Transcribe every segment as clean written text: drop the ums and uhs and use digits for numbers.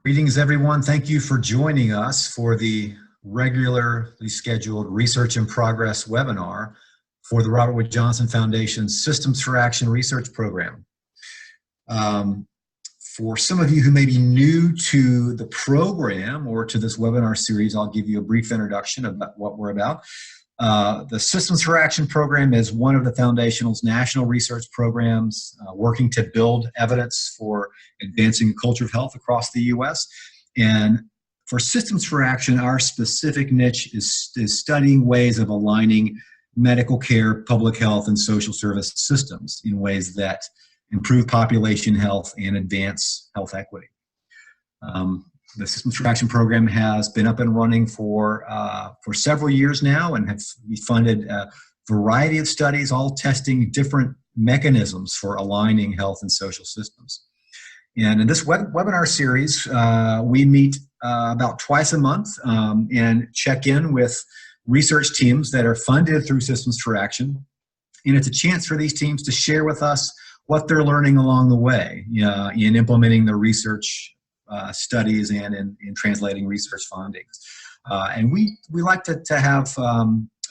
Greetings, everyone. Thank you for joining us for the regularly scheduled Research in Progress webinar for the Robert Wood Johnson Foundation's Systems for Action Research Program. For some of you who may be new to the program or to this webinar series, I'll give you a brief introduction about what we're about. The Systems for Action program is one of the Foundational's national research programs working to build evidence for advancing a culture of health across the U.S. And for Systems for Action, our specific niche is studying ways of aligning medical care, public health, and social service systems in ways that improve population health and advance health equity. The Systems for Action program has been up and running for several years now, and we funded a variety of studies, all testing different mechanisms for aligning health and social systems. And in this webinar series, we meet about twice a month and check in with research teams that are funded through Systems for Action. And it's a chance for these teams to share with us what they're learning along the way in implementing the research studies and in translating research findings. And we like to have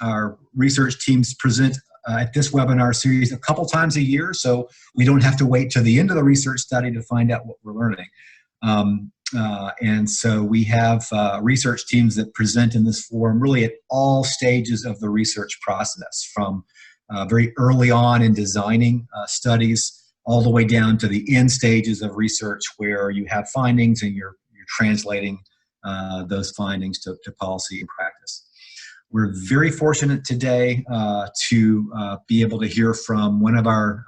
our research teams present at this webinar series a couple times a year, so we don't have to wait till the end of the research study to find out what we're learning. And so we have research teams that present in this forum really at all stages of the research process, from very early on in designing studies all the way down to the end stages of research where you have findings and you're translating those findings to policy and practice. We're very fortunate today to be able to hear from one of our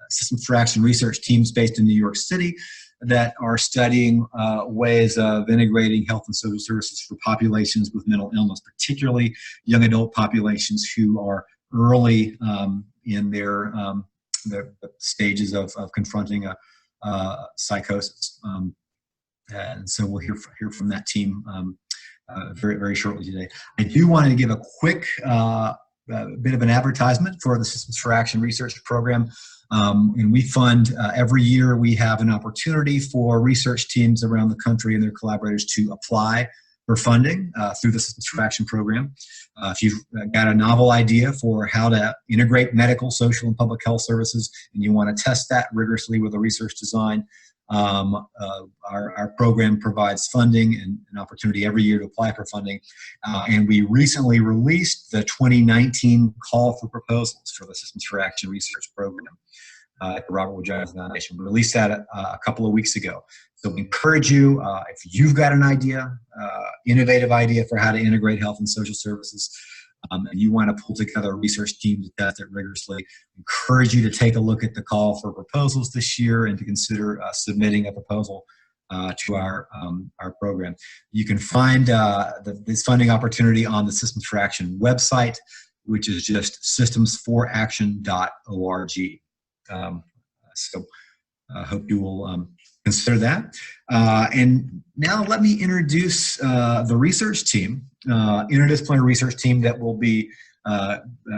Systems for Action research teams based in New York City that are studying ways of integrating health and social services for populations with mental illness, particularly young adult populations who are early in their stages of confronting a psychosis. And so we'll hear from that team very shortly today. I do want to give a quick bit of an advertisement for the Systems for Action research program. And we fund, every year we have an opportunity for research teams around the country and their collaborators to apply for funding through the Systems for Action program. If you've got a novel idea for how to integrate medical, social, and public health services, and you want to test that rigorously with a research design, our program provides funding and an opportunity every year to apply for funding. And we recently released the 2019 call for proposals for the Systems for Action research program at the Robert Wood Johnson Foundation. We released that a couple of weeks ago. So we encourage you, if you've got an idea, innovative idea for how to integrate health and social services, and you want to pull together a research team to test it rigorously, encourage you to take a look at the call for proposals this year and to consider submitting a proposal to our program. You can find this funding opportunity on the Systems for Action website, which is just systemsforaction.org. So I hope you will consider that. And now let me introduce the research team, interdisciplinary research team that will be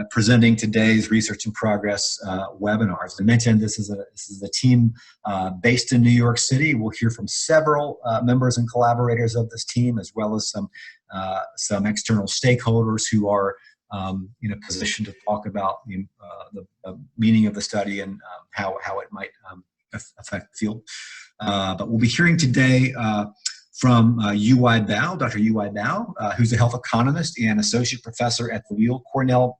presenting today's Research in Progress webinar. As I mentioned, this is a team based in New York City. We'll hear from several members and collaborators of this team, as well as some external stakeholders who are in a position to talk about the meaning of the study and how it might affect the field. But we'll be hearing today from U.Y. Bao, Dr. U.Y. Bao, who's a health economist and associate professor at the Weill Cornell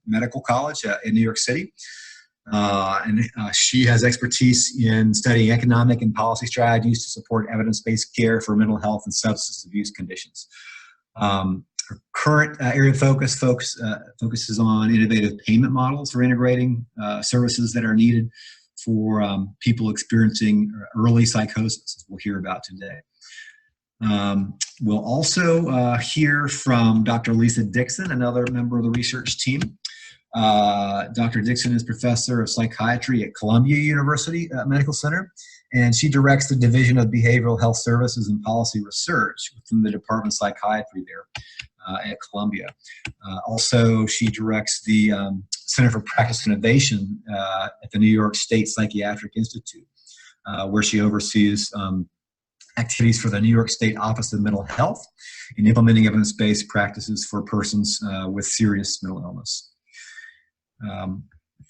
Medical College in New York City. And she has expertise in studying economic and policy strategies to support evidence-based care for mental health and substance abuse conditions. Her current area of focus focuses on innovative payment models for integrating services that are needed for people experiencing early psychosis, as we'll hear about today. We'll also hear from Dr. Lisa Dixon, another member of the research team. Dr. Dixon is professor of psychiatry at Columbia University Medical Center, and she directs the Division of Behavioral Health Services and Policy Research within the Department of Psychiatry there at Columbia. Also, she directs the Center for Practice Innovation at the New York State Psychiatric Institute, where she oversees activities for the New York State Office of Mental Health in implementing evidence-based practices for persons with serious mental illness.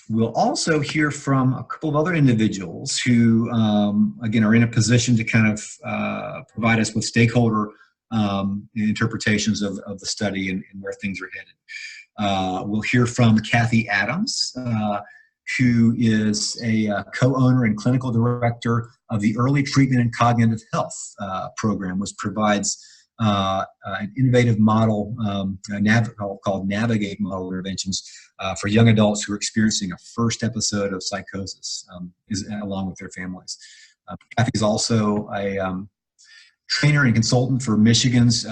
We'll also hear from a couple of other individuals who, again, are in a position to kind of provide us with stakeholder interpretations of the study and where things are headed. We'll hear from Cathy Adams, who is a co-owner and clinical director of the Early Treatment and Cognitive Health program, which provides an innovative model called Navigate model interventions for young adults who are experiencing a first episode of psychosis, along with their families. Cathy is also a trainer and consultant for Michigan's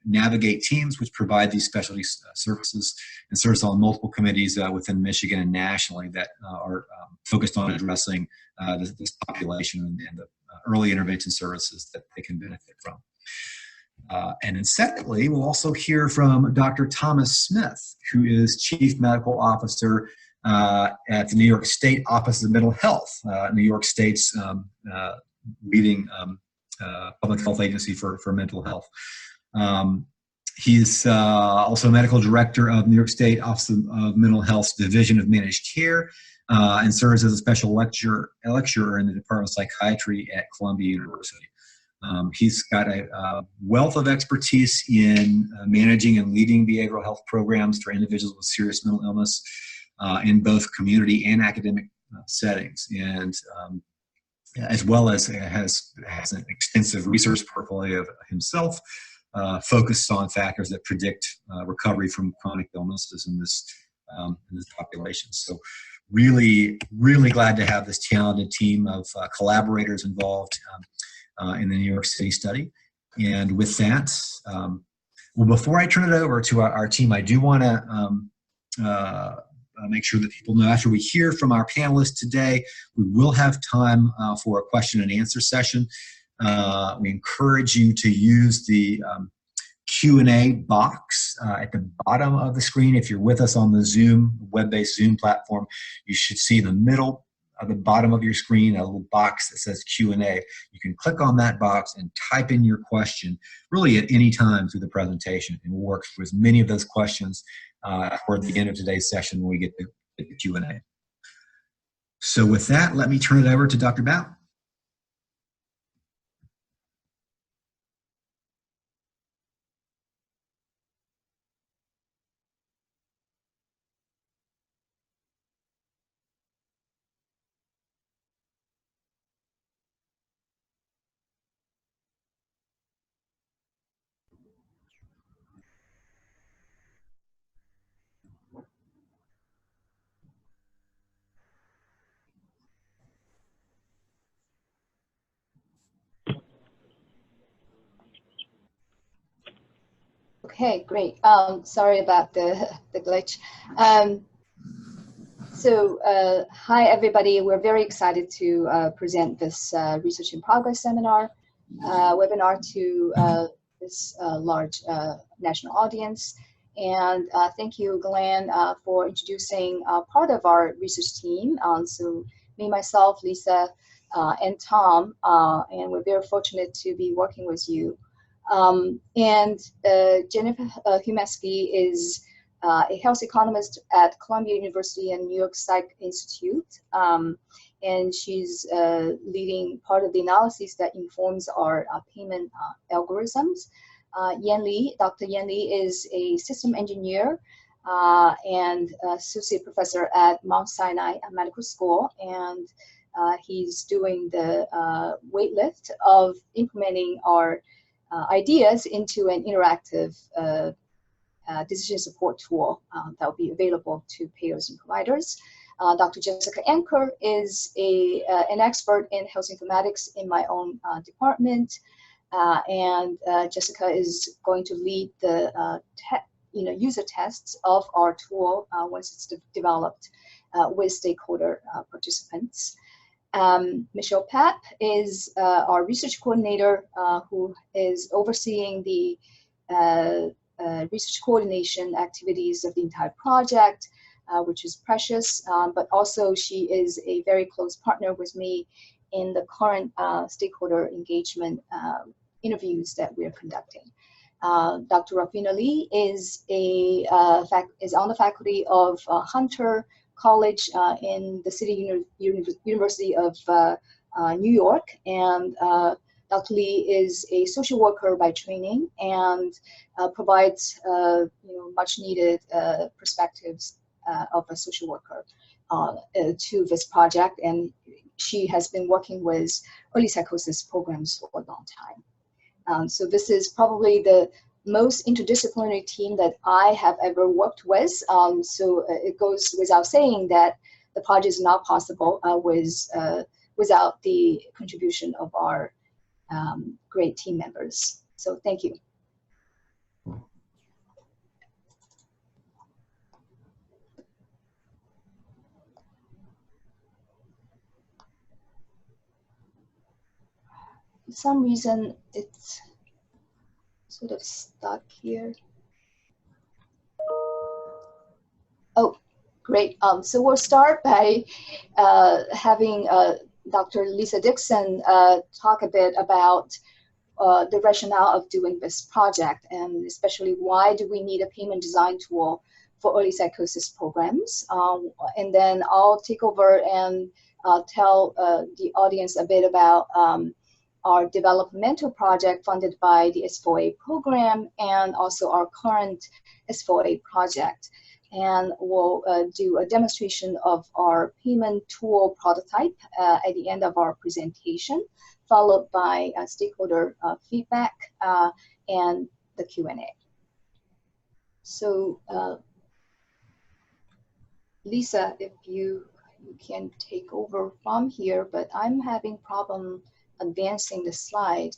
Navigate teams, which provide these specialty services and serves on multiple committees within Michigan and nationally that are focused on addressing this population and the early intervention services that they can benefit from. And then secondly, we'll also hear from Dr. Thomas Smith, who is Chief Medical Officer at the New York State Office of Mental Health, New York State's leading public health agency for mental health. He's also medical director of New York State Office of Mental Health's Division of Managed Care and serves as a special lecturer in the Department of Psychiatry at Columbia University. He's got a wealth of expertise in managing and leading behavioral health programs for individuals with serious mental illness in both community and academic settings, and as well as has an extensive research portfolio himself focused on factors that predict recovery from chronic illnesses in this population. So really glad to have this talented team of collaborators involved in the New York City study. And with that, well, before I turn it over to our team, I do want to make sure that people know after we hear from our panelists today, we will have time for a question and answer session. We encourage you to use the Q&A box at the bottom of the screen. If you're with us on the Zoom, web-based Zoom platform, you should see in the middle at the bottom of your screen a little box that says Q&A. You can click on that box and type in your question really at any time through the presentation, and we'll work through as many of those questions toward the end of today's session when we get to the Q&A. So with that, let me turn it over to Dr. Mapp. Okay, great. Sorry about the glitch. Hi everybody. We're very excited to present this Research in Progress seminar webinar to this large national audience. And thank you, Glenn, for introducing part of our research team. So me, myself, Lisa, and Tom, and we're very fortunate to be working with you. Jennifer Humeski is a health economist at Columbia University and New York Psych Institute, and she's leading part of the analysis that informs our payment algorithms. Dr. Yan Li is a system engineer and associate professor at Mount Sinai Medical School, and he's doing the weight lift of implementing our ideas into an interactive decision support tool that will be available to payers and providers. Dr. Jessica Anker is an expert in health informatics in my own department, and Jessica is going to lead the user tests of our tool once it's developed with stakeholder participants. Michelle Papp is our research coordinator who is overseeing the research coordination activities of the entire project, which is precious, but also she is a very close partner with me in the current stakeholder engagement interviews that we're conducting. Dr. Rafina Lee is on the faculty of Hunter College in the University of New York, and Dr. Lee is a social worker by training and provides much needed perspectives of a social worker to this project, and she has been working with early psychosis programs for a long time. So this is probably the most interdisciplinary team that I have ever worked with. So it goes without saying that the project is not possible without the contribution of our great team members. So thank you. For some reason, it's sort of stuck here. Oh, great. So we'll start by having Dr. Lisa Dixon talk a bit about the rationale of doing this project, and especially why do we need a payment design tool for early psychosis programs. And then I'll take over and tell the audience a bit about our developmental project funded by the S4A program, and also our current S4A project. And we'll do a demonstration of our payment tool prototype at the end of our presentation, followed by stakeholder feedback and the Q&A. So Lisa, if you can take over from here, but I'm having problem advancing the slide.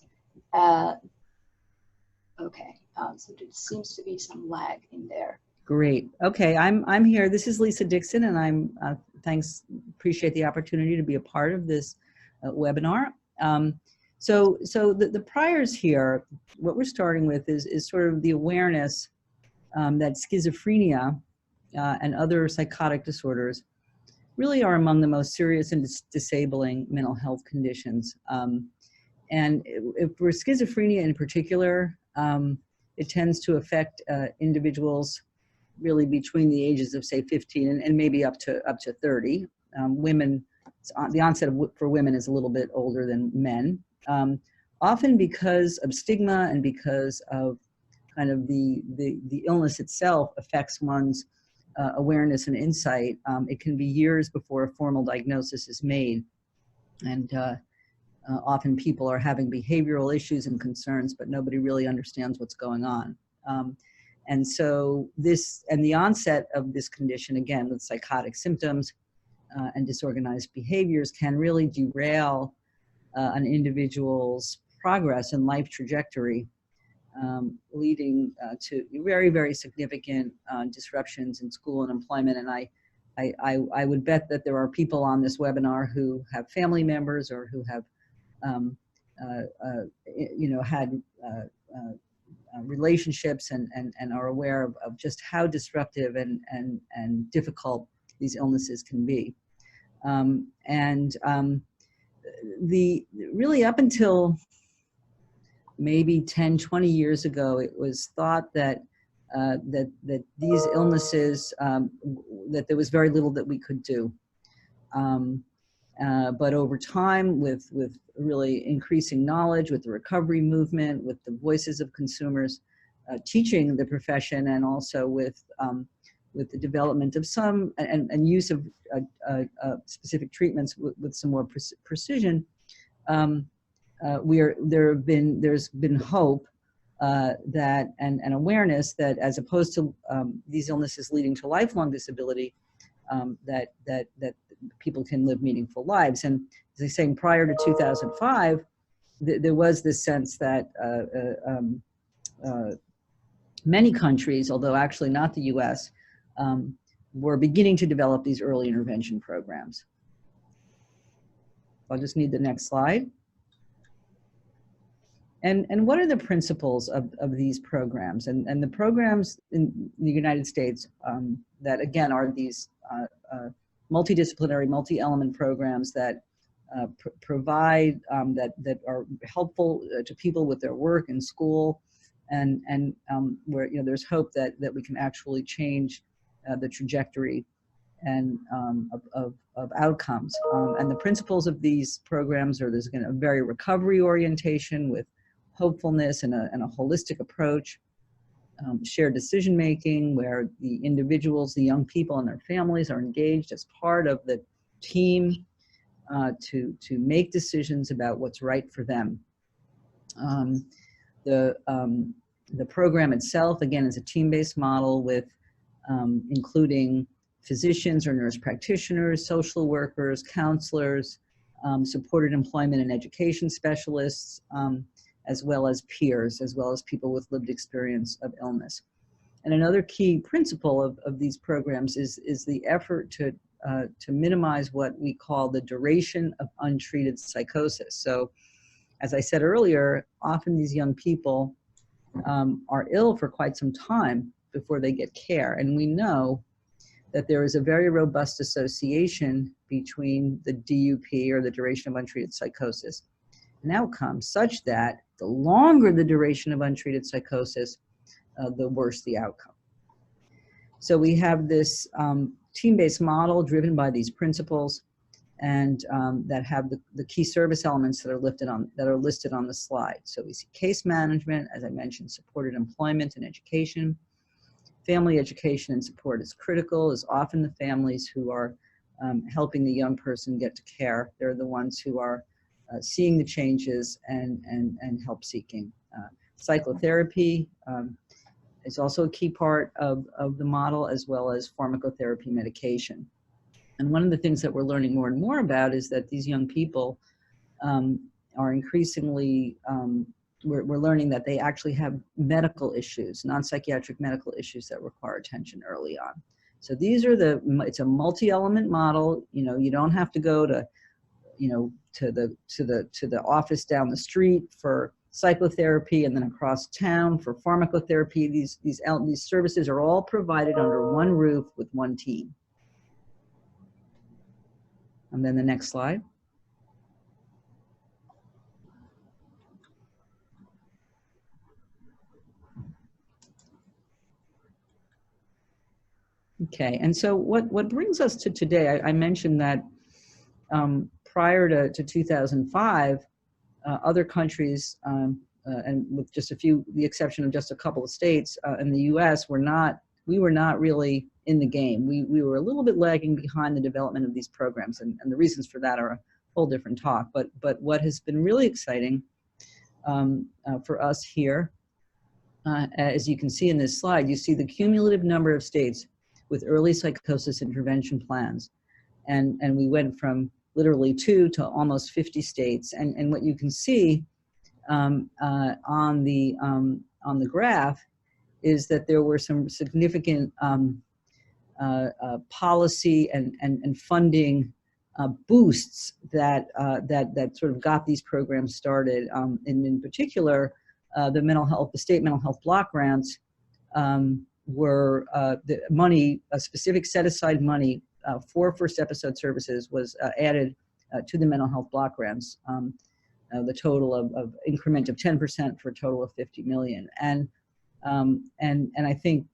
Okay, so there seems to be some lag in there. Great. Okay, I'm here. This is Lisa Dixon, and I'm appreciate the opportunity to be a part of this webinar. So the priors here, what we're starting with is sort of the awareness that schizophrenia and other psychotic disorders really are among the most serious and disabling mental health conditions. And for schizophrenia in particular, it tends to affect individuals really between the ages of, say, 15 and maybe up to 30. Women, the onset for women is a little bit older than men. Often because of stigma and because of kind of the illness itself affects one's awareness and insight. It can be years before a formal diagnosis is made. And often people are having behavioral issues and concerns, but nobody really understands what's going on. And so the onset of this condition, again, with psychotic symptoms and disorganized behaviors, can really derail an individual's progress and life trajectory, leading to very, very significant disruptions in school and employment. And I would bet that there are people on this webinar who have family members or who have had relationships and are aware of just how disruptive and difficult these illnesses can be. Really up until maybe 10, 20 years ago, it was thought that that these illnesses, that there was very little that we could do. But over time, with really increasing knowledge, with the recovery movement, with the voices of consumers teaching the profession, and also with the development of some and use of specific treatments with some more precision, there's been hope that and awareness that, as opposed to these illnesses leading to lifelong disability, that people can live meaningful lives. And as I was saying, prior to 2005, there was this sense that many countries, although actually not the US, were beginning to develop these early intervention programs. I'll just need the next slide. And what are the principles of these programs? And the programs in the United States that, again, are these multidisciplinary, multi-element programs that provide that are helpful to people with their work and school, and where there's hope that we can actually change the trajectory and of outcomes. And the principles of these programs are there's a very recovery orientation with hopefulness and a holistic approach, shared decision making where the individuals, the young people and their families are engaged as part of the team to make decisions about what's right for them. The program itself, again, is a team-based model with including physicians or nurse practitioners, social workers, counselors, supported employment and education specialists, as well as peers, as well as people with lived experience of illness. And another key principle of these programs is the effort to minimize what we call the duration of untreated psychosis. So, as I said earlier, often these young people are ill for quite some time before they get care. And we know that there is a very robust association between the DUP, or the duration of untreated psychosis, and outcomes, such that the longer the duration of untreated psychosis, the worse the outcome. So we have this team-based model driven by these principles, and that have the key service elements that are listed on the slide. So we see case management, as I mentioned, supported employment and education. Family education and support is critical, as often the families who are helping the young person get to care, they're the ones who are seeing the changes and help seeking. Psychotherapy is also a key part of the model, as well as pharmacotherapy medication. And one of the things that we're learning more and more about is that these young people are increasingly, we're learning that they actually have medical issues, non-psychiatric medical issues that require attention early on. So these are it's a multi-element model. You don't have to go to, to the office down the street for psychotherapy and then across town for pharmacotherapy. These services are all provided under one roof with one team. And then the next slide. Okay, and so what brings us to today, I mentioned that prior to 2005, other countries, and with just the exception of just a couple of states in the US, we were not really in the game. We were a little bit lagging behind the development of these programs, and the reasons for that are a whole different talk. But what has been really exciting for us here, as you can see in this slide, you see the cumulative number of states with early psychosis intervention plans. And we went from literally 2 to almost 50 states. And what you can see on the graph is that there were some significant policy and funding boosts that sort of got these programs started. And in particular, the state mental health block grants were the money, a specific set aside money for first episode services was added to the mental health block grants. The total of increment of 10% for a total of 50 million. And I think,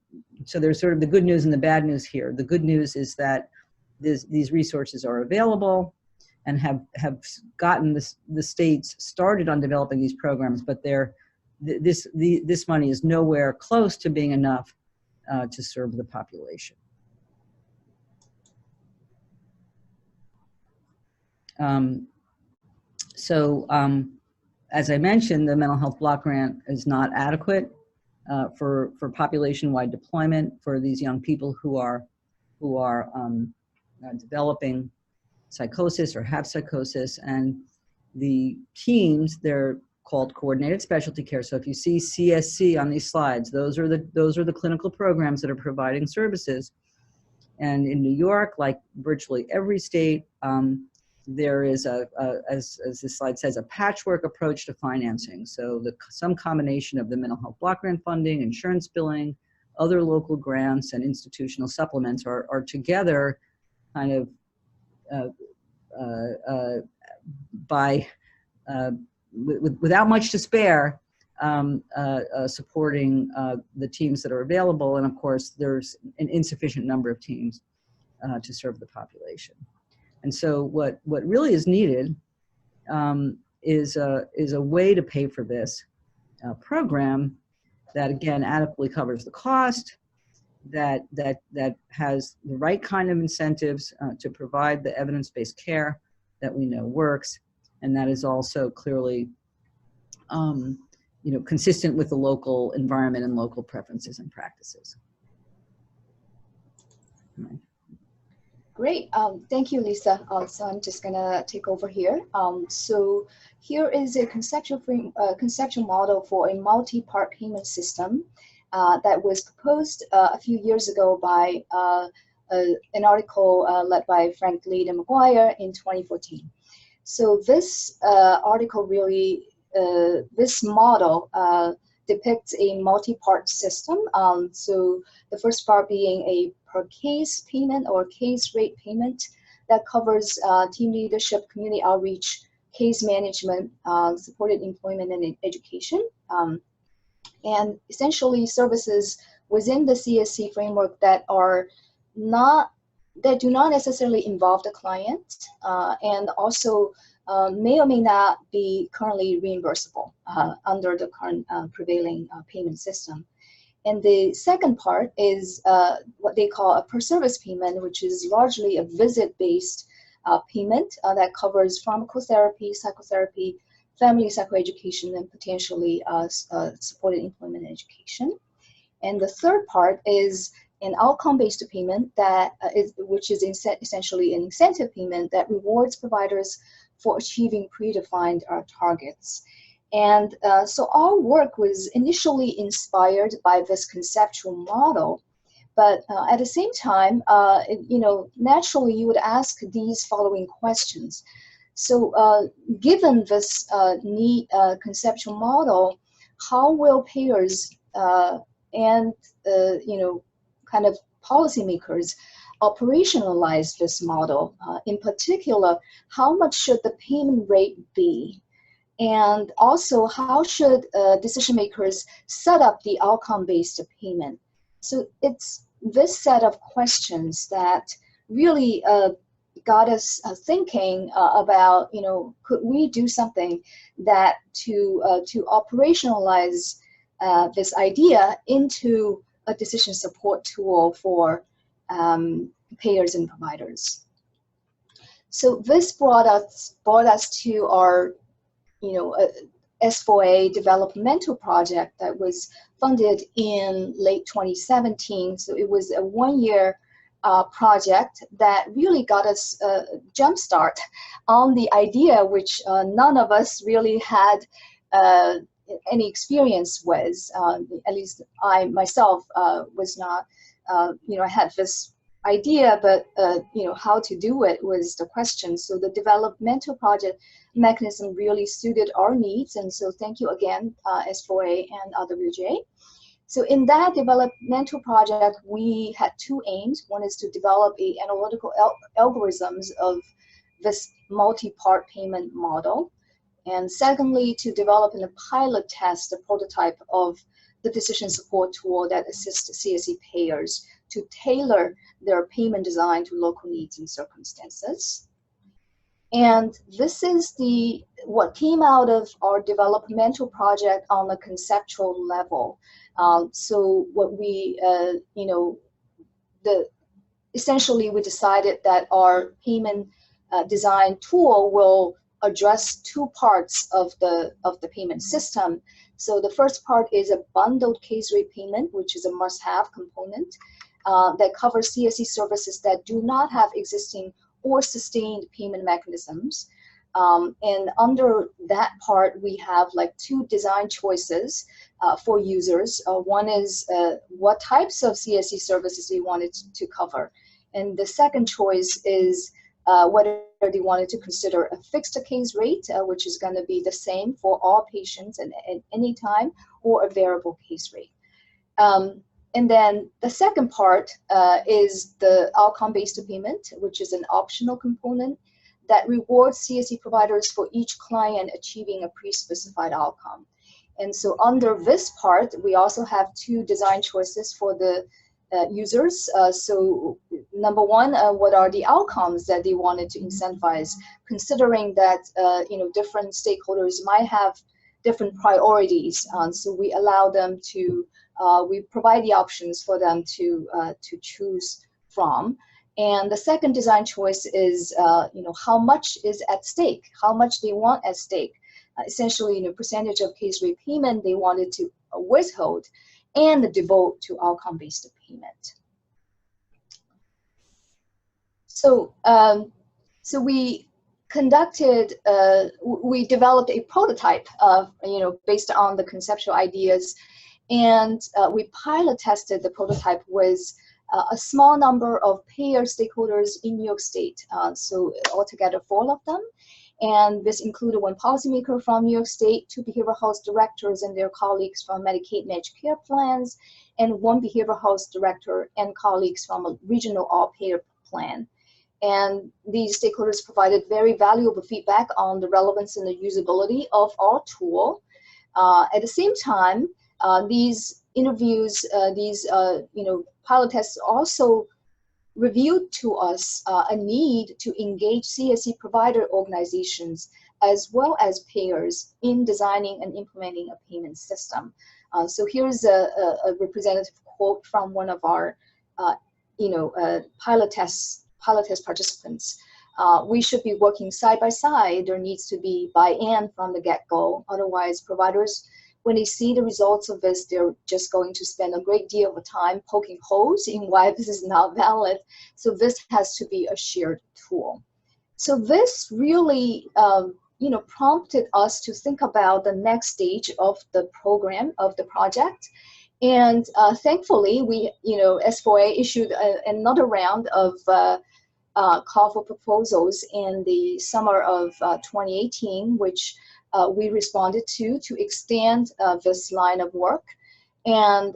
so there's sort of the good news and the bad news here. The good news is that these resources are available and have gotten the states started on developing these programs, but this money is nowhere close to being enough to serve the population. As I mentioned, the mental health block grant is not adequate for population-wide deployment for these young people who are developing psychosis or have psychosis. And the teams, they're called coordinated specialty care. So if you see CSC on these slides, those are the clinical programs that are providing services. And in New York, like virtually every state, there is as this slide says, a patchwork approach to financing. So some combination of the mental health block grant funding, insurance billing, other local grants, and institutional supplements are together kind of by without much to spare, supporting the teams that are available. And of course, there's an insufficient number of teams to serve the population. And so what really is needed is a way to pay for this program that, again, adequately covers the cost, that has the right kind of incentives to provide the evidence-based care that we know works, and that is also clearly consistent with the local environment and local preferences and practices. Great, thank you, Lisa. So I'm just gonna take over here. So here is a conceptual model for a multi-part payment system that was proposed a few years ago by an article led by Frank Lead and McGuire in 2014. So this article really, this model depicts a multi-part system. So the first part being a per case payment or case rate payment that covers team leadership, community outreach, case management, supported employment and education, and essentially services within the CSC framework that do not necessarily involve the client, and also may or may not be currently reimbursable under the current prevailing payment system. And the second part is what they call a per service payment, which is largely a visit-based payment that covers pharmacotherapy, psychotherapy, family psychoeducation, and potentially supported employment and education. And the third part is an outcome-based payment which is essentially an incentive payment that rewards providers for achieving predefined targets. And so our work was initially inspired by this conceptual model, but at the same time, naturally you would ask these following questions. So given this neat conceptual model, how will payers and kind of policymakers operationalize this model? In particular, how much should the payment rate be? And also, how should decision makers set up the outcome-based payment? So it's this set of questions that really got us thinking about, could we do something that to operationalize this idea into a decision support tool for payers and providers. So this brought us to our S4A developmental project that was funded in late 2017. So it was a one-year project that really got us a jump start on the idea, which none of us really had any experience with. At least I myself was not, I had this idea, but how to do it was the question. So the developmental project mechanism really suited our needs, and so thank you again, S4A and RWJ. So in that developmental project, we had two aims. One is to develop analytical algorithms of this multi-part payment model, and secondly, to develop in a pilot test, a prototype of the decision support tool that assists CSC payers to tailor their payment design to local needs and circumstances. And this is what came out of our developmental project on a conceptual level. So what we, essentially we decided that our payment design tool will address two parts of the payment system. So the first part is a bundled case rate payment, which is a must-have component that covers CSC services that do not have existing or sustained payment mechanisms. And under that part, we have like two design choices for users. One is what types of CSC services they wanted to cover. And the second choice is whether they wanted to consider a fixed case rate, which is going to be the same for all patients and at any time, or a variable case rate. And then the second part is the outcome-based payment, which is an optional component that rewards CSE providers for each client achieving a pre-specified outcome. And so under this part, we also have two design choices for the users. So number one, what are the outcomes that they wanted to incentivize, considering that different stakeholders might have different priorities. So we allow them to, we provide the options for them to choose from. And the second design choice is, how much is at stake, how much they want at stake. Essentially, percentage of case rate payment they wanted to withhold and devote to outcome-based payment. So, so we conducted, we developed a prototype of, based on the conceptual ideas, and we pilot tested the prototype with a small number of payer stakeholders in New York State. So altogether 4 of them. And this included 1 policymaker from New York State, 2 behavioral health directors and their colleagues from Medicaid managed care plans, and 1 behavioral health director and colleagues from a regional all-payer plan. And these stakeholders provided very valuable feedback on the relevance and the usability of our tool. At the same time, these interviews, pilot tests also revealed to us a need to engage CSE provider organizations as well as payers in designing and implementing a payment system. So here's a representative quote from one of our, pilot test participants. We should be working side by side. There needs to be buy-in from the get-go. Otherwise, providers, when they see the results of this, they're just going to spend a great deal of time poking holes in why this is not valid. So this has to be a shared tool. So this really, prompted us to think about the next stage of the program, of the project. And thankfully, we, S4A issued another round of call for proposals in the summer of 2018, which we responded to extend this line of work, and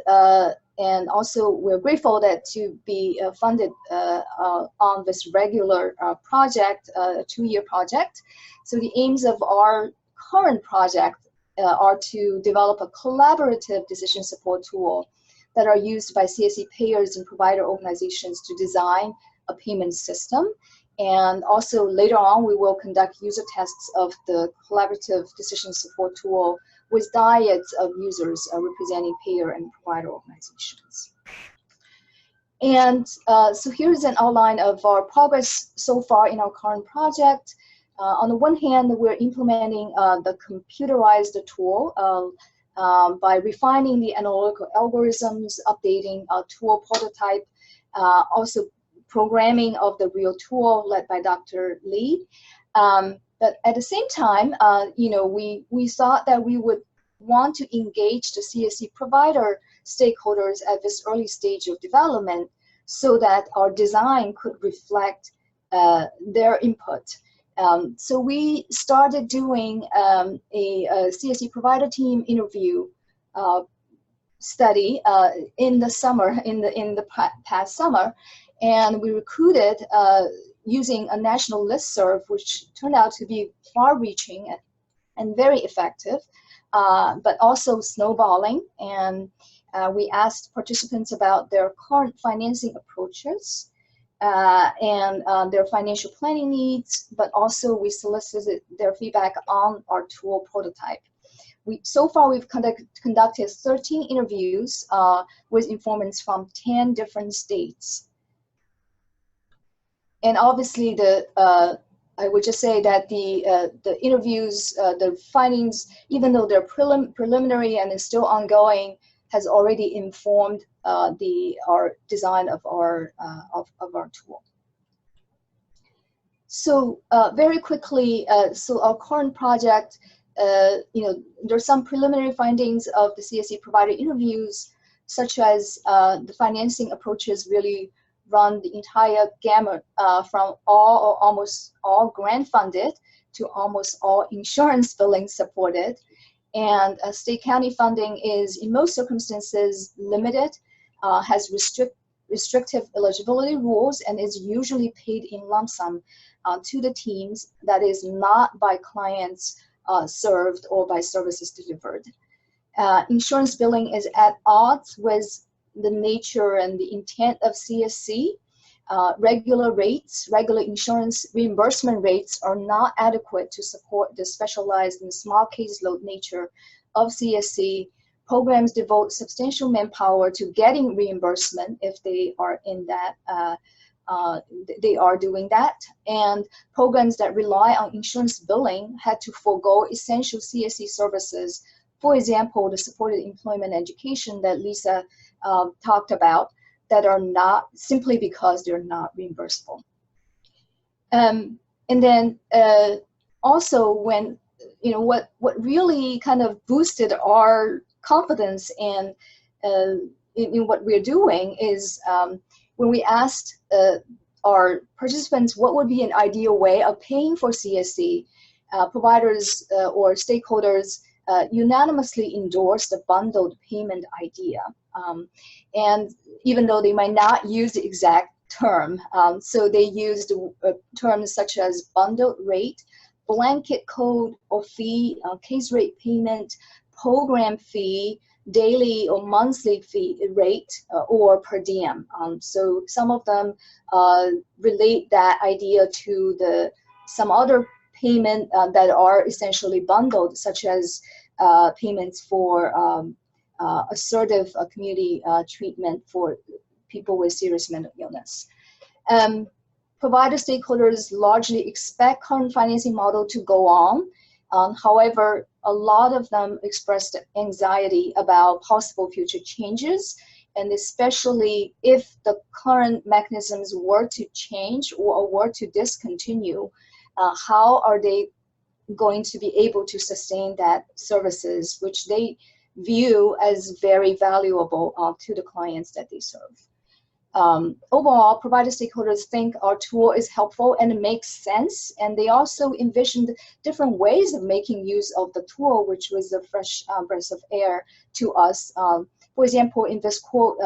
also we're grateful that to be funded on this regular project, a 2-year project. So the aims of our current project are to develop a collaborative decision support tool that are used by CSE payers and provider organizations to design a payment system. And also later on, we will conduct user tests of the collaborative decision support tool with dyads of users representing payer and provider organizations. And so here's an outline of our progress so far in our current project. On the one hand, we're implementing the computerized tool by refining the analytical algorithms, updating our tool prototype, also programming of the real tool led by Dr. Lee. But at the same time, we thought that we would want to engage the CSE provider stakeholders at this early stage of development so that our design could reflect their input. So we started doing a CSE provider team interview study in the summer, in the past summer. And we recruited using a national listserv, which turned out to be far-reaching and very effective, but also snowballing. And we asked participants about their current financing approaches and their financial planning needs, but also we solicited their feedback on our tool prototype. So far, we've conducted 13 interviews with informants from 10 different states. And obviously, I would just say that the interviews, the findings, even though they're preliminary and is still ongoing, has already informed our design of our tool. So very quickly, so our current project, there's some preliminary findings of the CSE provider interviews, such as the financing approaches really run the entire gamut from all or almost all grant funded to almost all insurance billing supported. And state county funding is in most circumstances limited, has restrictive eligibility rules, and is usually paid in lump sum. to the teams that is not by clients served or by services delivered. Insurance billing is at odds with the nature and the intent of CSC. Regular insurance reimbursement rates are not adequate to support the specialized and small caseload nature of CSC. Programs devote substantial manpower to getting reimbursement if they are in that, they are doing that. And programs that rely on insurance billing had to forego essential CSC services. For example, the supported employment education that Lisa talked about, that are not, simply because they're not reimbursable. And then also when, what really kind of boosted our confidence in what we're doing is when we asked our participants what would be an ideal way of paying for CSC, providers or stakeholders unanimously endorsed the bundled payment idea. And even though they might not use the exact term, so they used terms such as bundled rate, blanket code or fee, case rate payment, program fee, daily or monthly fee rate, or per diem. So some of them relate that idea to some other payment that are essentially bundled, such as payments for assertive community treatment for people with serious mental illness. Provider stakeholders largely expect current financing model to go on. However, a lot of them expressed anxiety about possible future changes, and especially if the current mechanisms were to change or were to discontinue, how are they going to be able to sustain that services, which they view as very valuable to the clients that they serve. Overall, provider stakeholders think our tool is helpful and it makes sense, and they also envisioned different ways of making use of the tool, which was a fresh breath of air to us. For example, in this quote,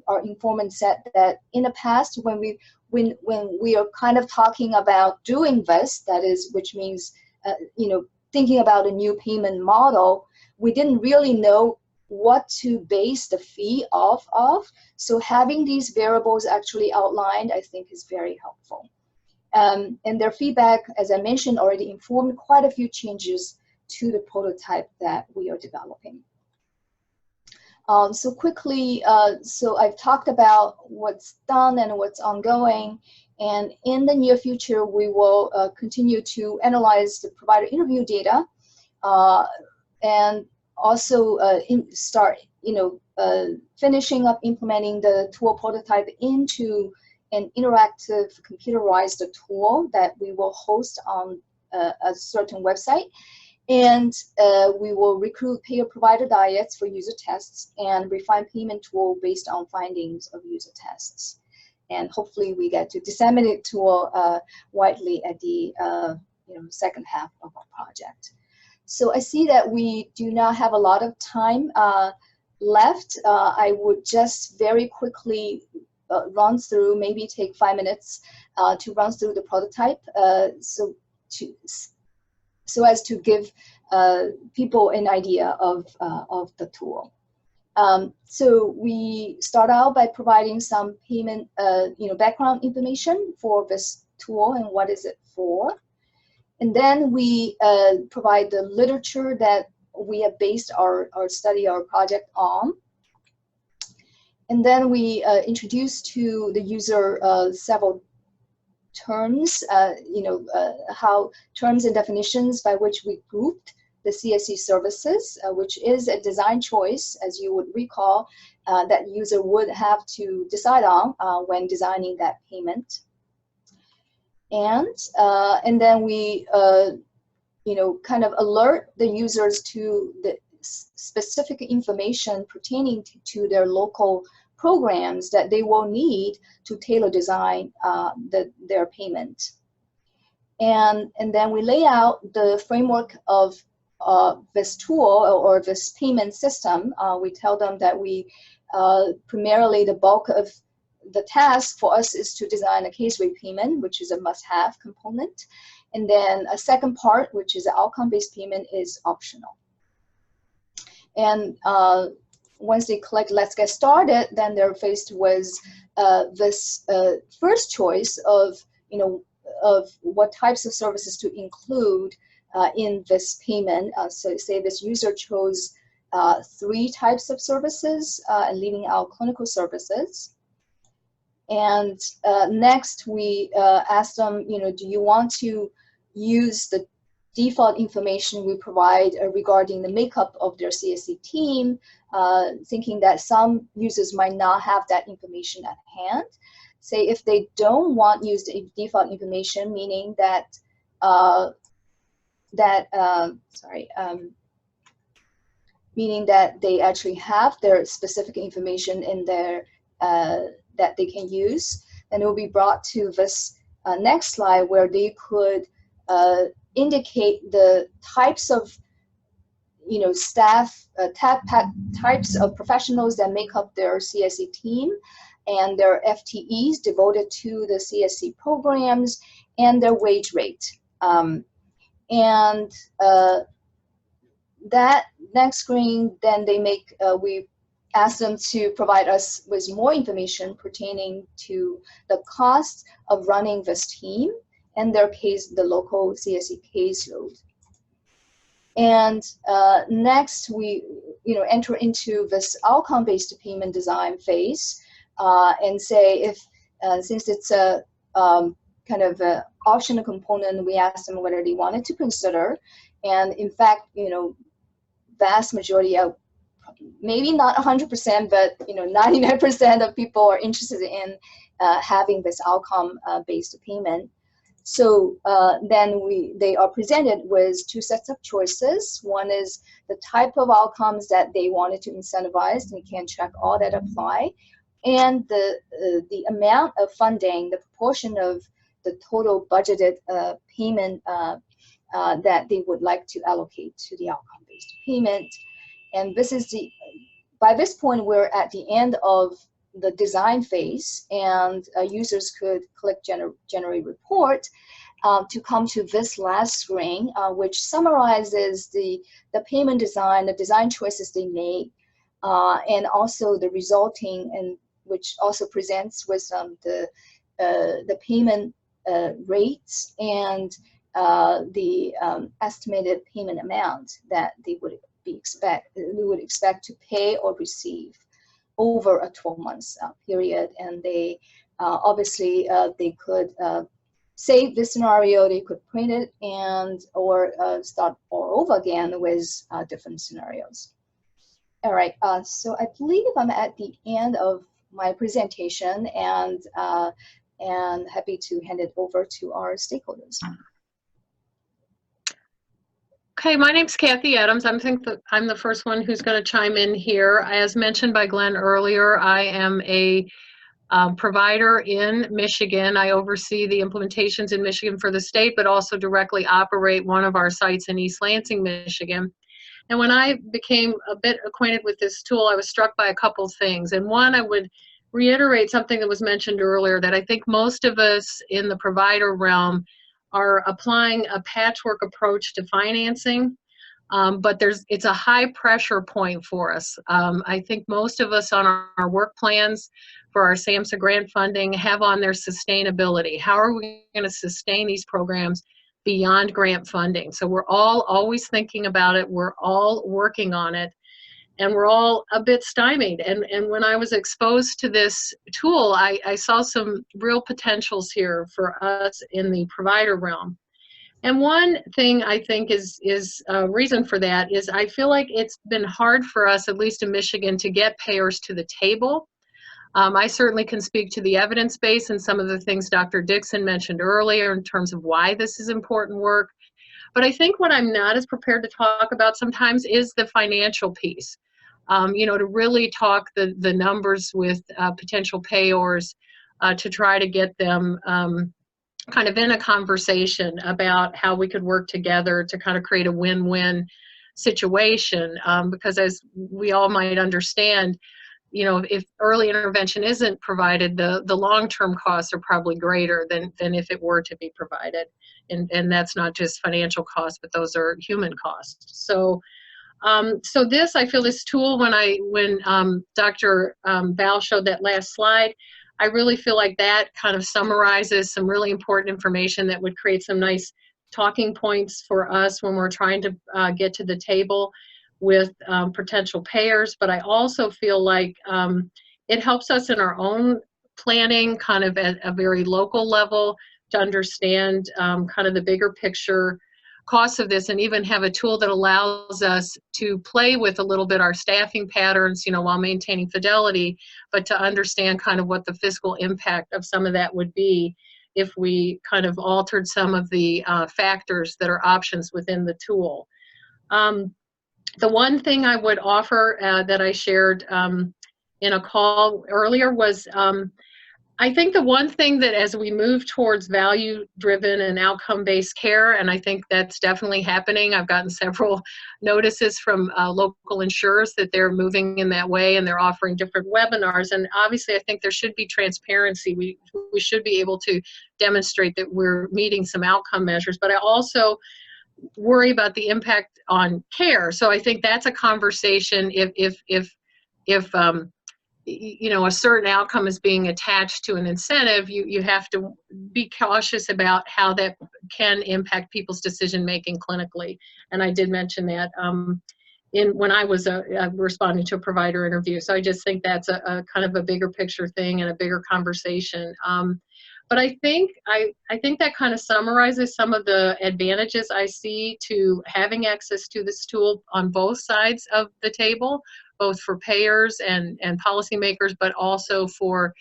our informant said that in the past, when we are kind of talking about doing this, that is, which means thinking about a new payment model, we didn't really know what to base the fee off of. So having these variables actually outlined, I think, is very helpful. And their feedback, as I mentioned, already informed quite a few changes to the prototype that we are developing. So quickly, so I've talked about what's done and what's ongoing. And in the near future, we will continue to analyze the provider interview data and also finishing up implementing the tool prototype into an interactive computerized tool that we will host on a certain website. And we will recruit payer-provider diets for user tests and refine payment tool based on findings of user tests. And hopefully we get to disseminate tool widely at the second half of our project. So I see that we do not have a lot of time left. I would just very quickly run through, maybe take 5 minutes to run through the prototype so as to give people an idea of the tool. So we start out by providing some payment, background information for this tool and what is it for. And then we provide the literature that we have based our study, our project on. And then we introduce to the user several terms, how terms and definitions by which we grouped the CSC services, which is a design choice, as you would recall, that user would have to decide on when designing that payment. And then we, kind of alert the users to the specific information pertaining to their local programs that they will need to tailor design their payment. And then we lay out the framework of this tool or this payment system. We tell them that we primarily the bulk of the task for us is to design a case rate payment, which is a must-have component. And then a second part, which is an outcome-based payment, is optional. And once they click Let's Get Started, then they're faced with this first choice of, of what types of services to include in this payment. So say this user chose 3 types of services and leaving out clinical services. And next we ask them, do you want to use the default information we provide regarding the makeup of their CSE team, thinking that some users might not have that information at hand. Say if they don't want to use the default information, meaning that meaning that they actually have their specific information in there that they can use, then it will be brought to this next slide where they could indicate the types of staff, types of professionals that make up their CSE team, and their FTEs devoted to the CSE programs, and their wage rate. That next screen, then they make, we ask them to provide us with more information pertaining to the cost of running this team and their case, the local CSE caseload. And next, we enter into this outcome-based payment design phase and say if, since it's a kind of an optional component, we ask them whether they wanted to consider. And in fact, vast majority of, maybe not 100%, but 99% of people are interested in having this outcome-based payment. So then they are presented with 2 sets of choices. One is the type of outcomes that they wanted to incentivize, and we can check all that apply, and the amount of funding, the proportion of the total budgeted payment that they would like to allocate to the outcome-based payment. And this is by this point, we're at the end of the design phase, and users could click generate report to come to this last screen, which summarizes the payment design, the design choices they made, and also the resulting, and which also presents with the payment rates and the estimated payment amount that they would expect to pay or receive over a 12 months period. And they obviously they could save this scenario, they could print it, and or start all over again with different scenarios. All right, so I believe I'm at the end of my presentation, and happy to hand it over to our stakeholders. Okay, my name's Cathy Adams. I think that I'm the first one who's going to chime in here. As mentioned by Glenn earlier, I am a provider in Michigan. I oversee the implementations in Michigan for the state, but also directly operate one of our sites in East Lansing, Michigan. And when I became a bit acquainted with this tool, I was struck by a couple things. And one, I would reiterate something that was mentioned earlier, that I think most of us in the provider realm are applying a patchwork approach to financing, but it's a high pressure point for us. I think most of us on our work plans for our SAMHSA grant funding have on their sustainability. How are we going to sustain these programs beyond grant funding? So we're all always thinking about it, we're all working on it, and we're all a bit stymied. And when I was exposed to this tool, I saw some real potentials here for us in the provider realm. And one thing I think is a reason for that is I feel like it's been hard for us, at least in Michigan, to get payers to the table. I certainly can speak to the evidence base and some of the things Dr. Dixon mentioned earlier in terms of why this is important work. But I think what I'm not as prepared to talk about sometimes is the financial piece. To really talk the numbers with potential payors to try to get them kind of in a conversation about how we could work together to kind of create a win-win situation. Because as we all might understand, you know, if early intervention isn't provided, the long-term costs are probably greater than if it were to be provided. And that's not just financial costs, but those are human costs. So, so this, I feel this tool, when Dr. Val showed that last slide, I really feel like that kind of summarizes some really important information that would create some nice talking points for us when we're trying to get to the table with potential payers. But I also feel like it helps us in our own planning, kind of at a very local level, to understand kind of the bigger picture costs of this, and even have a tool that allows us to play with a little bit our staffing patterns, you know, while maintaining fidelity, but to understand kind of what the fiscal impact of some of that would be if we kind of altered some of the factors that are options within the tool. The one thing I would offer that I shared in a call earlier was I think the one thing that as we move towards value-driven and outcome-based care, and I think that's definitely happening. I've gotten several notices from local insurers that they're moving in that way, and they're offering different webinars. And obviously, I think there should be transparency. We should be able to demonstrate that we're meeting some outcome measures. But I also worry about the impact on care. So I think that's a conversation if you know, a certain outcome is being attached to an incentive, you have to be cautious about how that can impact people's decision making clinically. And I did mention that when I was responding to a provider interview. So I just think that's a kind of a bigger picture thing and a bigger conversation. But I think that kind of summarizes some of the advantages I see to having access to this tool on both sides of the table, both for payers and policymakers, but also for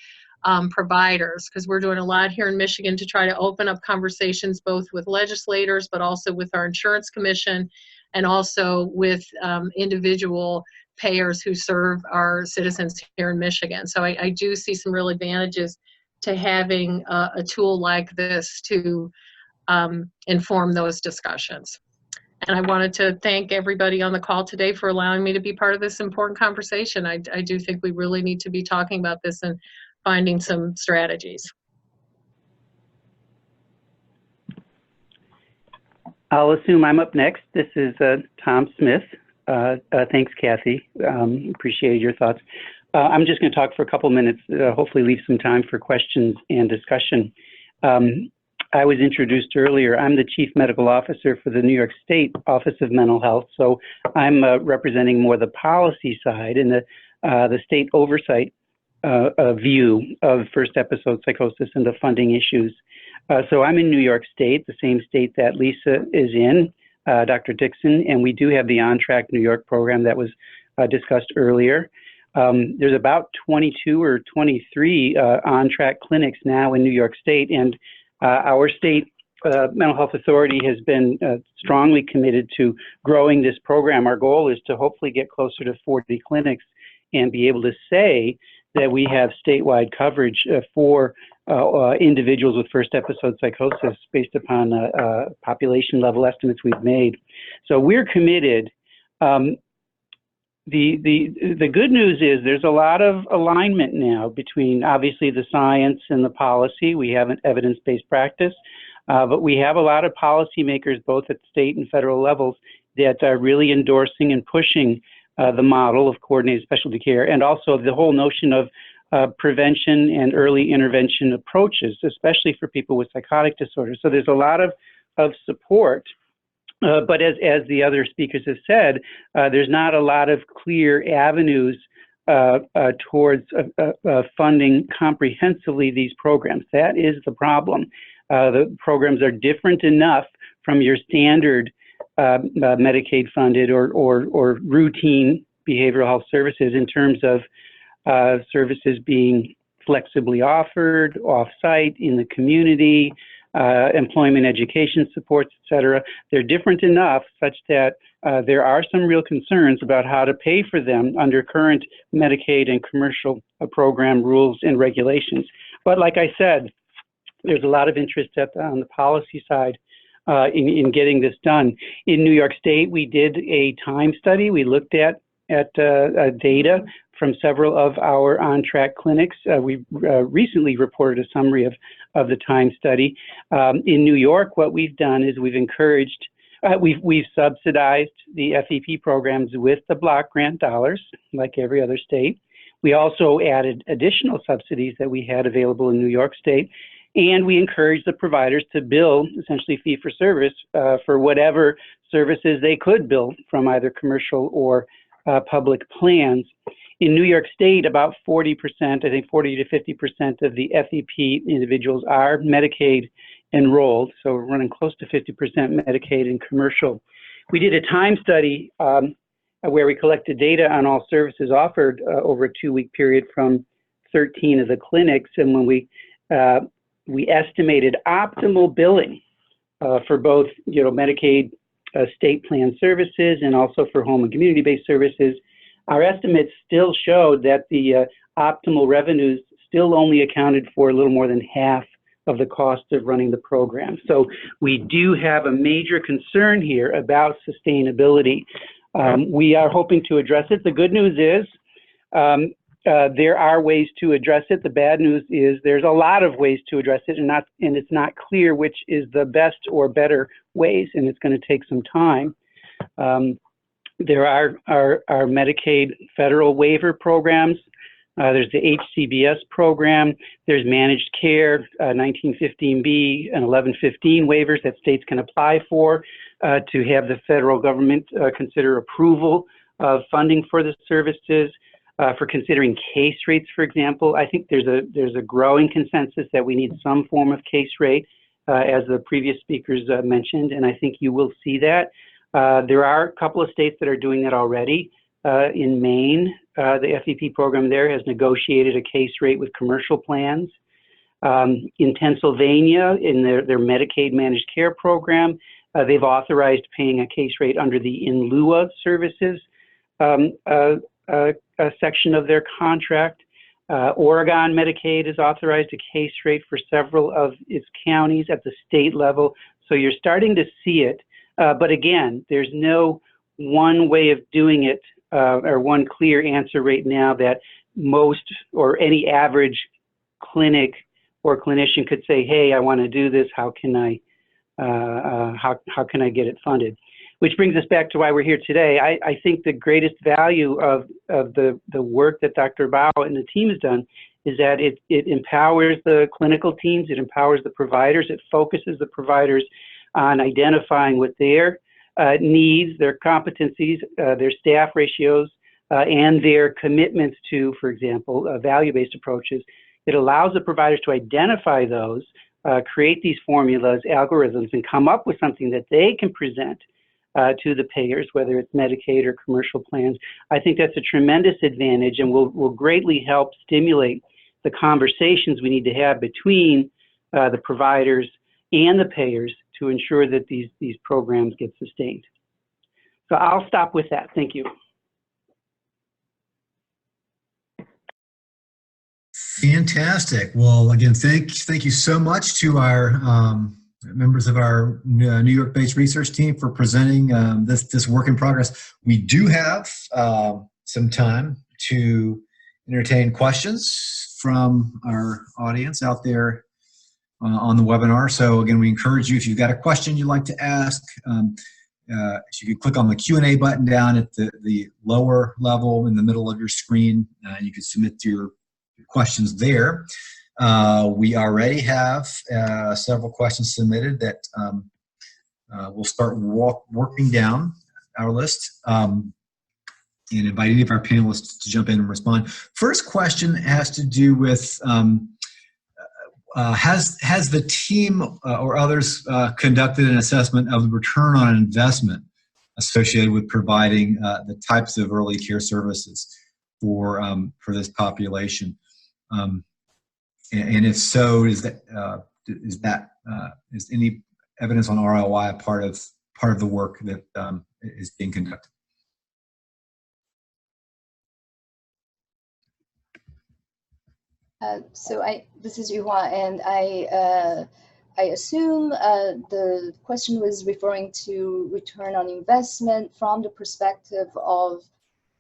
providers, because we're doing a lot here in Michigan to try to open up conversations both with legislators, but also with our insurance commission, and also with individual payers who serve our citizens here in Michigan. So I do see some real advantages to having a tool like this to inform those discussions. And I wanted to thank everybody on the call today for allowing me to be part of this important conversation. I do think we really need to be talking about this and finding some strategies. I'll assume I'm up next. This is Tom Smith. Thanks, Cathy. Appreciate your thoughts. I'm just going to talk for a couple minutes, hopefully leave some time for questions and discussion. I was introduced earlier. I'm the Chief Medical Officer for the New York State Office of Mental Health, so I'm representing more the policy side and the state oversight view of first episode psychosis and the funding issues. So I'm in New York State, the same state that Lisa is in, Dr. Dixon, and we do have the OnTrackNY program that was discussed earlier. There's about 22 or 23 OnTrack clinics now in New York State, and our state mental health authority has been strongly committed to growing this program. Our goal is to hopefully get closer to 40 clinics and be able to say that we have statewide coverage for individuals with first episode psychosis based upon population level estimates we've made. So we're committed. The good news is there's a lot of alignment now between obviously the science and the policy. We have an evidence-based practice, but we have a lot of policymakers both at state and federal levels that are really endorsing and pushing the model of coordinated specialty care, and also the whole notion of prevention and early intervention approaches, especially for people with psychotic disorders. So there's a lot of support. But as the other speakers have said, there's not a lot of clear avenues towards funding comprehensively these programs. That is the problem. The programs are different enough from your standard Medicaid funded or routine behavioral health services in terms of services being flexibly offered, off-site, in the community, employment, education supports, et cetera. They're different enough such that there are some real concerns about how to pay for them under current Medicaid and commercial program rules and regulations. But like I said, there's a lot of interest on the policy side in getting this done. In New York State, we did a time study. We looked at data from several of our on-track clinics. We recently reported a summary of the time study. In New York, what we've done is we've encouraged, we've subsidized the FEP programs with the block grant dollars, like every other state. We also added additional subsidies that we had available in New York State, and we encouraged the providers to bill, essentially fee for service, for whatever services they could bill from either commercial or public plans. In New York State, about 40%, I think 40 to 50% of the FEP individuals are Medicaid enrolled, so we're running close to 50% Medicaid and commercial. We did a time study where we collected data on all services offered over a 2-week period from 13 of the clinics, and when we estimated optimal billing for both, Medicaid state plan services and also for home and community-based services, our estimates still showed that the optimal revenues still only accounted for a little more than half of the cost of running the program. So we do have a major concern here about sustainability. We are hoping to address it. The good news is there are ways to address it. The bad news is there's a lot of ways to address it, and it's not clear which is the best or better ways, and it's going to take some time. There are Medicaid federal waiver programs. There's the HCBS program. There's managed care, 1915B and 1115 waivers that states can apply for to have the federal government consider approval of funding for the services. For considering case rates, for example, I think there's a growing consensus that we need some form of case rate, as the previous speakers mentioned, and I think you will see that. There are a couple of states that are doing that already. In Maine, the FEP program there has negotiated a case rate with commercial plans. In Pennsylvania, in their Medicaid managed care program, they've authorized paying a case rate under the in lieu of services section of their contract. Oregon Medicaid has authorized a case rate for several of its counties at the state level. So you're starting to see it. But again, there's no one way of doing it or one clear answer right now that most or any average clinic or clinician could say, hey, I want to do this. How can I get it funded? Which brings us back to why we're here today. I think the greatest value of the work that Dr. Bao and the team has done is that it empowers the clinical teams, it empowers the providers, it focuses the providers on identifying what their needs, their competencies, their staff ratios, and their commitments to, for example, value-based approaches. It allows the providers to identify those, create these formulas, algorithms, and come up with something that they can present to the payers, whether it's Medicaid or commercial plans. I think that's a tremendous advantage and will greatly help stimulate the conversations we need to have between the providers and the payers to ensure that these programs get sustained. So I'll stop with that. Thank you. Fantastic. Well, again, thank you so much to our members of our New York-based research team for presenting this work in progress. We do have some time to entertain questions from our audience out there on the webinar. So again, we encourage you, if you've got a question you'd like to ask, if you could click on the Q&A button down at the lower level in the middle of your screen, you can submit your questions there. We already have several questions submitted that we'll start working down our list and invite any of our panelists to jump in and respond. First question has to do with has the team or others conducted an assessment of the return on investment associated with providing the types of early care services for this population? And if so, is any evidence on ROI a part of the work that is being conducted? This is Yuhua, and I assume the question was referring to return on investment from the perspective of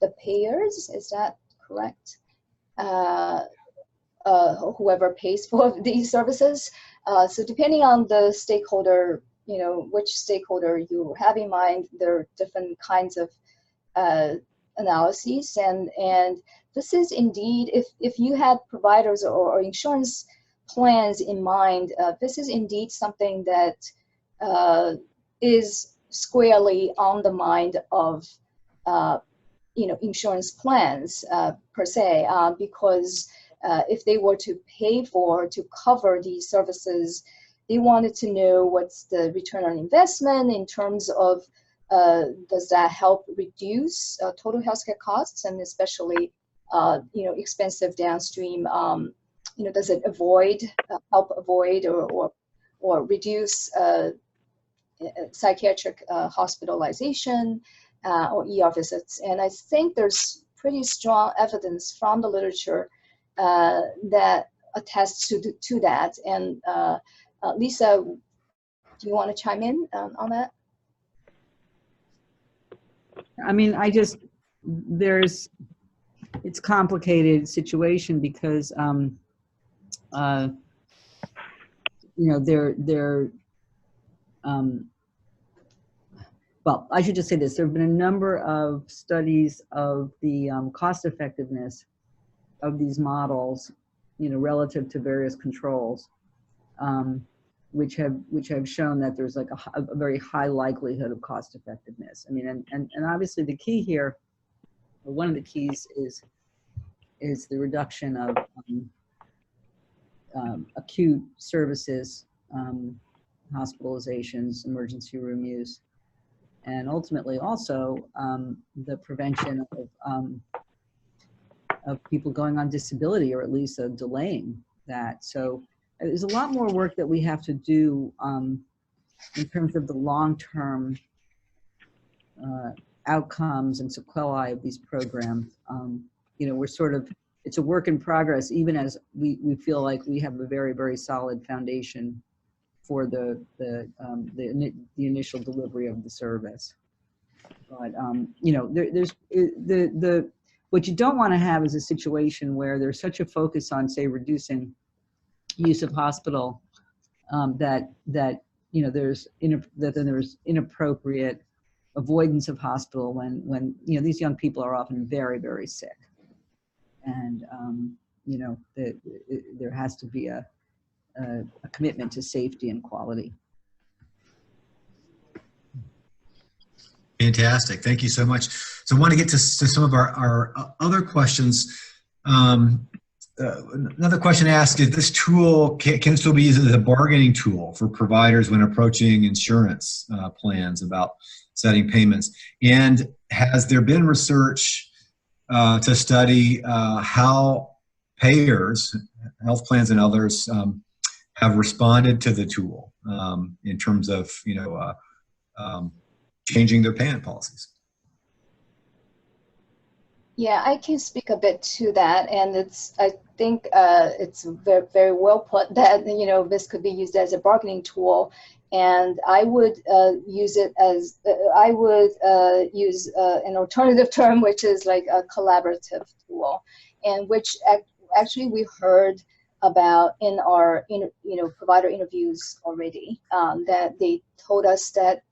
the payers. Is that correct? Whoever pays for these services. So depending on the stakeholder, which stakeholder you have in mind, there are different kinds of analyses, and this is indeed, if you had providers or insurance plans in mind, this is indeed something that is squarely on the mind of insurance plans per se, because if they were to pay to cover these services, they wanted to know what's the return on investment in terms of does that help reduce total healthcare costs, and especially expensive downstream, does it help avoid or reduce psychiatric hospitalization or ER visits. And I think there's pretty strong evidence from the literature that attests to that. And Lisa, do you want to chime in on that? I mean, it's a complicated situation because, well, I should just say this. There have been a number of studies of the cost effectiveness of these models, relative to various controls, which have shown that there's like a very high likelihood of cost effectiveness. I mean, and obviously the key here, or one of the keys, is the reduction of acute services, hospitalizations, emergency room use, and ultimately also the prevention of people going on disability, or at least delaying that. So there's a lot more work that we have to do in terms of the long-term outcomes and sequelae of these programs. We're sort of, it's a work in progress, even as we feel like we have a very, very solid foundation for the initial delivery of the service. But what you don't want to have is a situation where there's such a focus on, say, reducing use of hospital that there's inappropriate avoidance of hospital when these young people are often very, very sick, and there has to be a commitment to safety and quality. Fantastic. Thank you so much. So I want to get to some of our other questions. Another question asked, is this tool can still be used as a bargaining tool for providers when approaching insurance plans about setting payments? And has there been research to study how payers, health plans and others, have responded to the tool in terms of changing their payment policies? Yeah, I can speak a bit to that, and I think it's very, very well put that this could be used as a bargaining tool, and I would use it as use an alternative term, which is like a collaborative tool, and which actually we heard about in our provider interviews already, that they told us that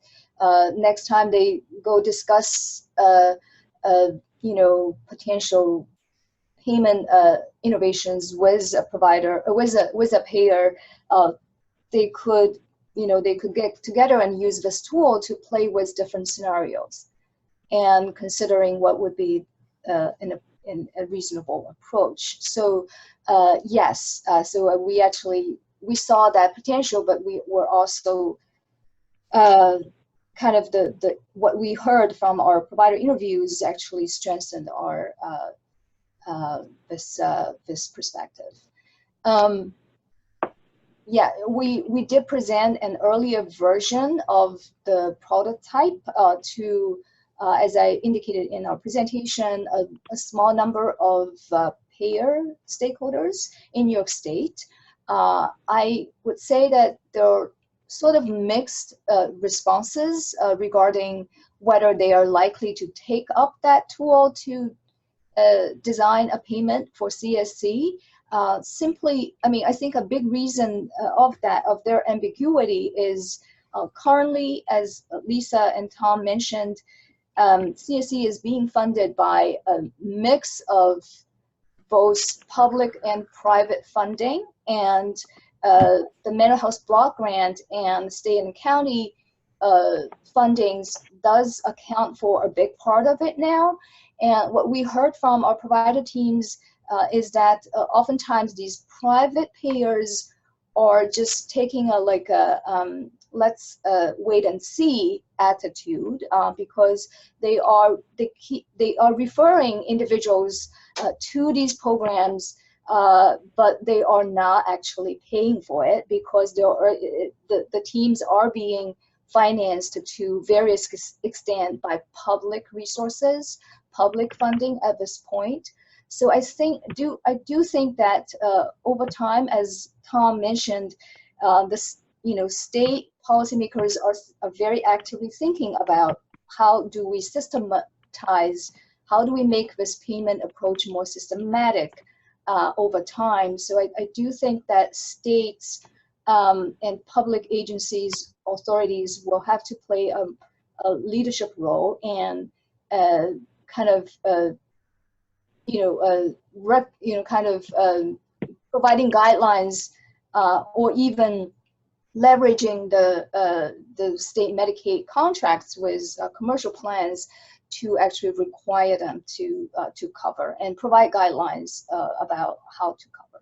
next time they go discuss potential payment innovations with a provider, with a payer, they could get together and use this tool to play with different scenarios and considering what would be in a reasonable approach. So yes, so we saw that potential, but we were also kind of what we heard from our provider interviews actually strengthened our this perspective. Yeah, we did present an earlier version of the prototype to, as I indicated in our presentation, a small number of payer stakeholders in New York State. I would say that there are sort of mixed responses regarding whether they are likely to take up that tool to design a payment for CSC. Simply, I mean, I think a big reason of their ambiguity is currently, as Lisa and Tom mentioned, CSC is being funded by a mix of both public and private funding, and the mental health block grant and state and county fundings does account for a big part of it now. And what we heard from our provider teams is that oftentimes these private payers are just taking a let's wait and see attitude, because they are referring individuals to these programs, but they are not actually paying for it, because the teams are being financed to various extent by public resources, public funding at this point. So I do think that over time, as Tom mentioned, state policymakers are very actively thinking about how do we systematize, how do we make this payment approach more systematic over time. So I do think that states and public agencies, authorities will have to play a leadership role and providing guidelines or even leveraging the state Medicaid contracts with commercial plans to actually require them to cover and provide guidelines about how to cover.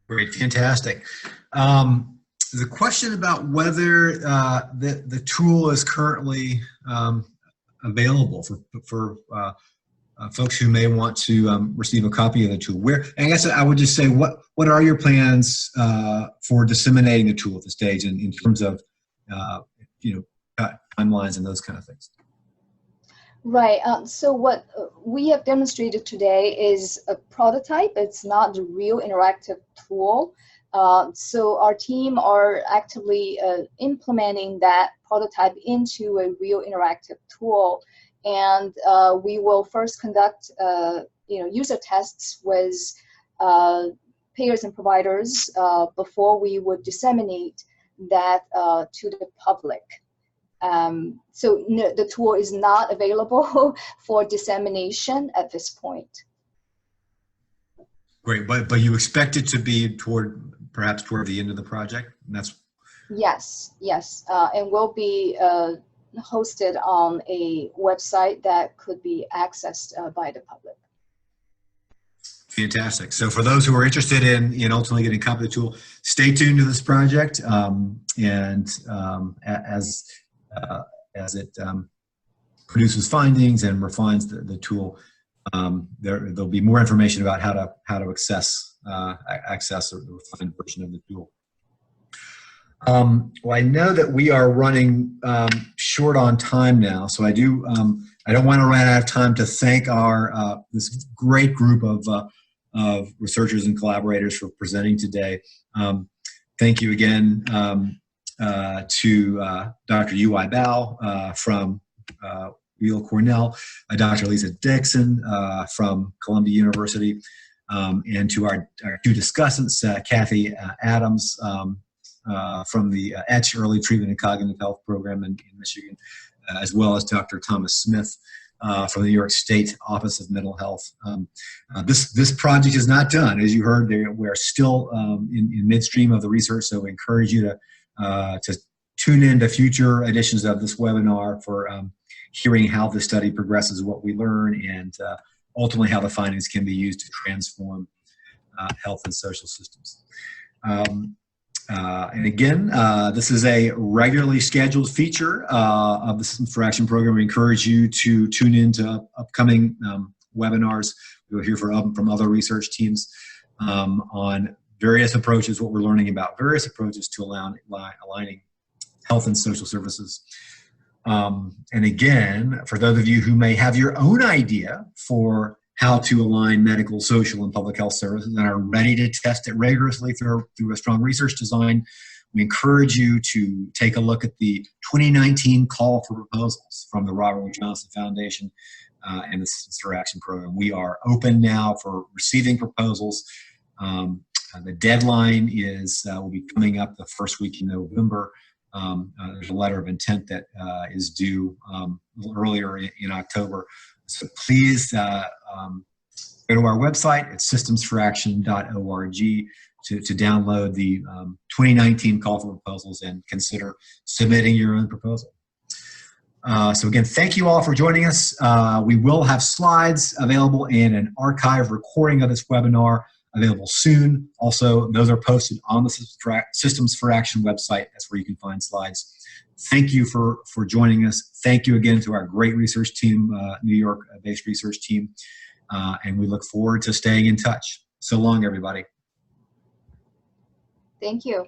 Great, fantastic. The question about whether the tool is currently available for folks who may want to receive a copy of the tool. I guess I would just say, what are your plans for disseminating the tool at this stage in terms of timelines and those kind of things? Right. So what we have demonstrated today is a prototype. It's not the real interactive tool. So our team are actively implementing that prototype into a real interactive tool. And we will first conduct user tests with payers and providers before we would disseminate that to the public. So no, the tool is not available for dissemination at this point. Great, but you expect it to be perhaps toward the end of the project? And that's yes, and will be hosted on a website that could be accessed by the public. Fantastic. So for those who are interested in ultimately getting a copy of the tool, stay tuned to this project, and as it produces findings and refines the tool, there'll be more information about how to access the refined version of the tool. Well, I know that we are running short on time now, so I don't want to run out of time to thank our this great group of researchers and collaborators for presenting today. Thank you again to Dr. U.I. Bao from Weill Cornell, Dr. Lisa Dixon from Columbia University, and to our two discussants, Cathy Adams from the ETCH Early Treatment and Cognitive Health Program in Michigan, as well as Dr. Thomas Smith from the New York State Office of Mental Health. This project is not done. As you heard, we're still in midstream of the research, so we encourage you to tune in to future editions of this webinar for hearing how the study progresses, what we learn, and ultimately how the findings can be used to transform health and social systems. And again, this is a regularly scheduled feature of the Systems for Action program. We encourage you to tune in to upcoming webinars. We'll hear from other research teams on various approaches, what we're learning about various approaches to aligning health and social services. And again, for those of you who may have your own idea for how to align medical, social, and public health services and are ready to test it rigorously through a strong research design, we encourage you to take a look at the 2019 call for proposals from the Robert Wood Johnson Foundation and the Systems for Action program. We are open now for receiving proposals. The deadline is will be coming up the first week in November. There's a letter of intent that is due a little earlier in October. So please go to our website at systemsforaction.org to download the 2019 call for proposals and consider submitting your own proposal. So again, thank you all for joining us. We will have slides available and an archive recording of this webinar available soon. Also, those are posted on the Systems for Action website. That's where you can find slides. Thank you for joining us. Thank you again to our great research team, New York-based research team. And we look forward to staying in touch. So long, everybody. Thank you.